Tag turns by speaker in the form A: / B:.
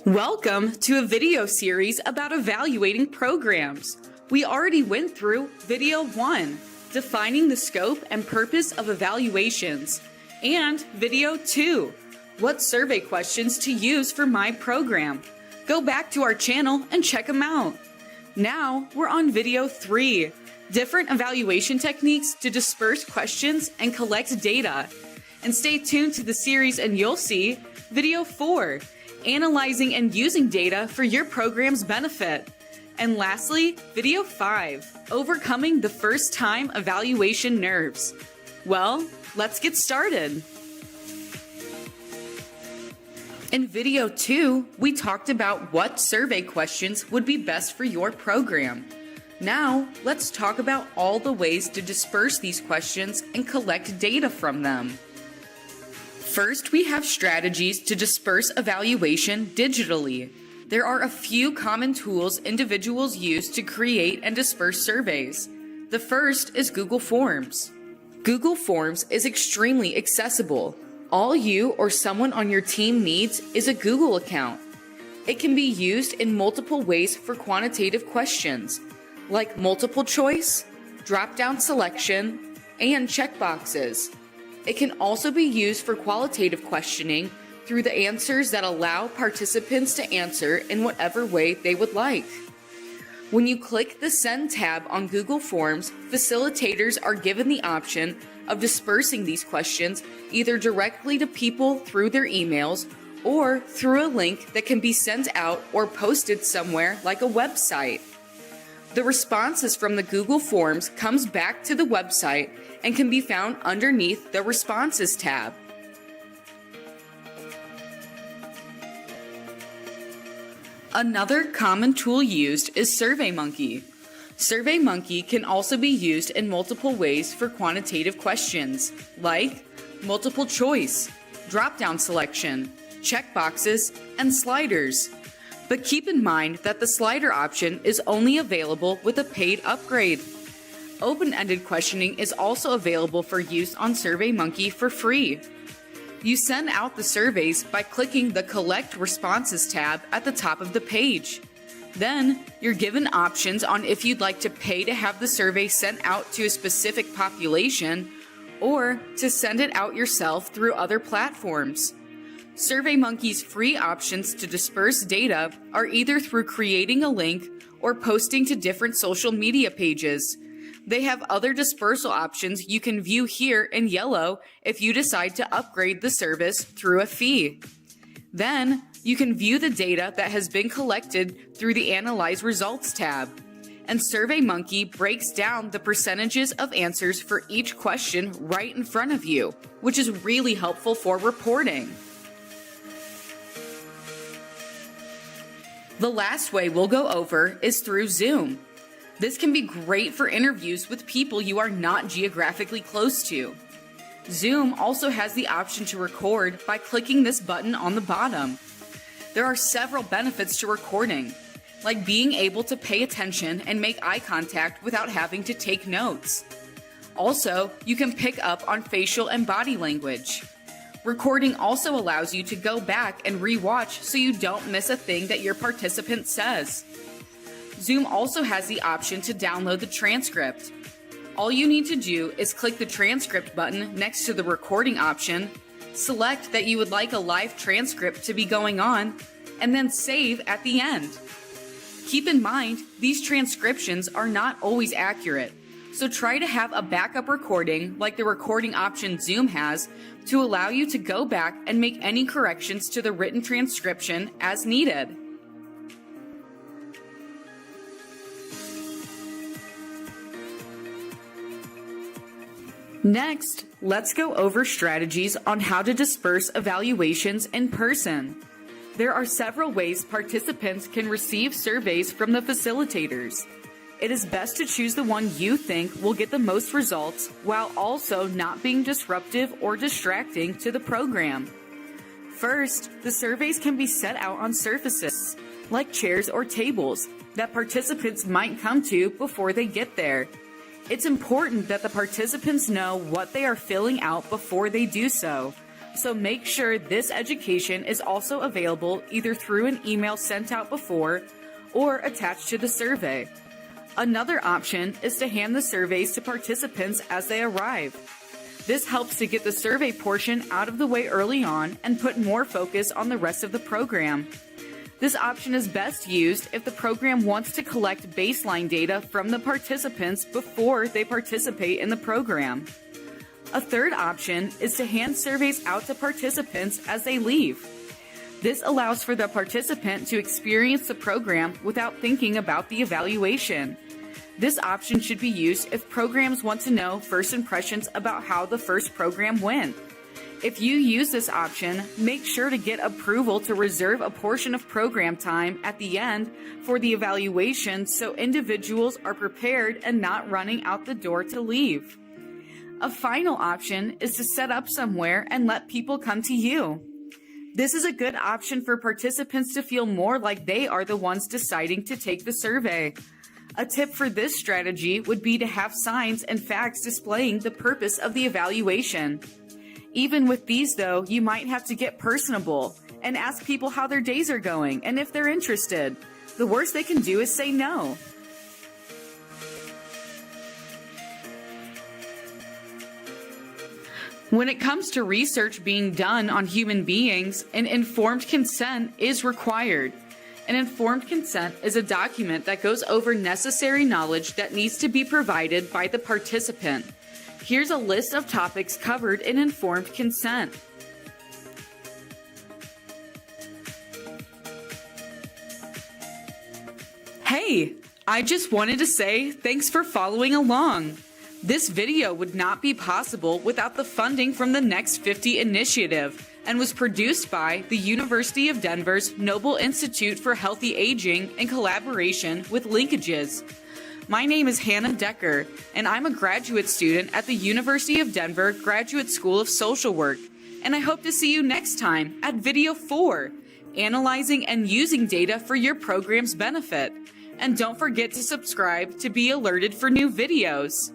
A: Welcome to a video series about evaluating programs. We already went through video 1, defining the scope and purpose of evaluations, and video 2, what survey questions to use for my program. Go back to our channel and check them out. Now we're on video 3, different evaluation techniques to disperse questions and collect data. And stay tuned to the series and you'll see video 4, analyzing and using data for your program's benefit. And lastly, video 5, overcoming the first time evaluation nerves. Well, let's get started. In video 2, we talked about what survey questions would be best for your program. Now, let's talk about all the ways to disperse these questions and collect data from them. First, we have strategies to disperse evaluation digitally. There are a few common tools individuals use to create and disperse surveys. The first is Google Forms. Google Forms is extremely accessible. All you or someone on your team needs is a Google account. It can be used in multiple ways for quantitative questions, like multiple choice, drop-down selection, and checkboxes. It can also be used for qualitative questioning through the answers that allow participants to answer in whatever way they would like. When you click the Send tab on Google Forms, facilitators are given the option of dispersing these questions either directly to people through their emails or through a link that can be sent out or posted somewhere like a website. The responses from the Google Forms comes back to the website and can be found underneath the Responses tab. Another common tool used is SurveyMonkey. SurveyMonkey can also be used in multiple ways for quantitative questions, like multiple choice, drop-down selection, checkboxes, and sliders. But keep in mind that the slider option is only available with a paid upgrade. Open-ended questioning is also available for use on SurveyMonkey for free. You send out the surveys by clicking the Collect Responses tab at the top of the page. Then, you're given options on if you'd like to pay to have the survey sent out to a specific population or to send it out yourself through other platforms. SurveyMonkey's free options to disperse data are either through creating a link or posting to different social media pages. They have other dispersal options you can view here in yellow if you decide to upgrade the service through a fee. Then, you can view the data that has been collected through the Analyze Results tab. And SurveyMonkey breaks down the percentages of answers for each question right in front of you, which is really helpful for reporting. The last way we'll go over is through Zoom. This can be great for interviews with people you are not geographically close to. Zoom also has the option to record by clicking this button on the bottom. There are several benefits to recording, like being able to pay attention and make eye contact without having to take notes. Also, you can pick up on facial and body language. Recording also allows you to go back and re-watch so you don't miss a thing that your participant says. Zoom also has the option to download the transcript. All you need to do is click the transcript button next to the recording option, select that you would like a live transcript to be going on, and then save at the end. Keep in mind, these transcriptions are not always accurate, so try to have a backup recording like the recording option Zoom has to allow you to go back and make any corrections to the written transcription as needed. Next, let's go over strategies on how to disperse evaluations in person. There are several ways participants can receive surveys from the facilitators. It is best to choose the one you think will get the most results while also not being disruptive or distracting to the program. First, the surveys can be set out on surfaces, like chairs or tables, that participants might come to before they get there. It's important that the participants know what they are filling out before they do so So make sure this education is also available either through an email sent out before or attached to the survey. Another option is to hand the surveys to participants as they arrive. This helps to get the survey portion out of the way early on and put more focus on the rest of the program. This option is best used if the program wants to collect baseline data from the participants before they participate in the program. A third option is to hand surveys out to participants as they leave. This allows for the participant to experience the program without thinking about the evaluation. This option should be used if programs want to know first impressions about how the first program went. If you use this option, make sure to get approval to reserve a portion of program time at the end for the evaluation so individuals are prepared and not running out the door to leave. A final option is to set up somewhere and let people come to you. This is a good option for participants to feel more like they are the ones deciding to take the survey. A tip for this strategy would be to have signs and facts displaying the purpose of the evaluation. Even with these, though, you might have to get personable and ask people how their days are going and if they're interested. The worst they can do is say no. When it comes to research being done on human beings, an informed consent is required. An informed consent is a document that goes over necessary knowledge that needs to be provided by the participant. Here's a list of topics covered in informed consent. Hey, I just wanted to say thanks for following along. This video would not be possible without the funding from the NextFifty Initiative and was produced by the University of Denver's Knoebel Institute for Healthy Aging in collaboration with LinkAGES. My name is Hannah Decker, and I'm a graduate student at the University of Denver Graduate School of Social Work. And I hope to see you next time at Video 4, Analyzing and Using Data for Your Program's Benefit. And don't forget to subscribe to be alerted for new videos.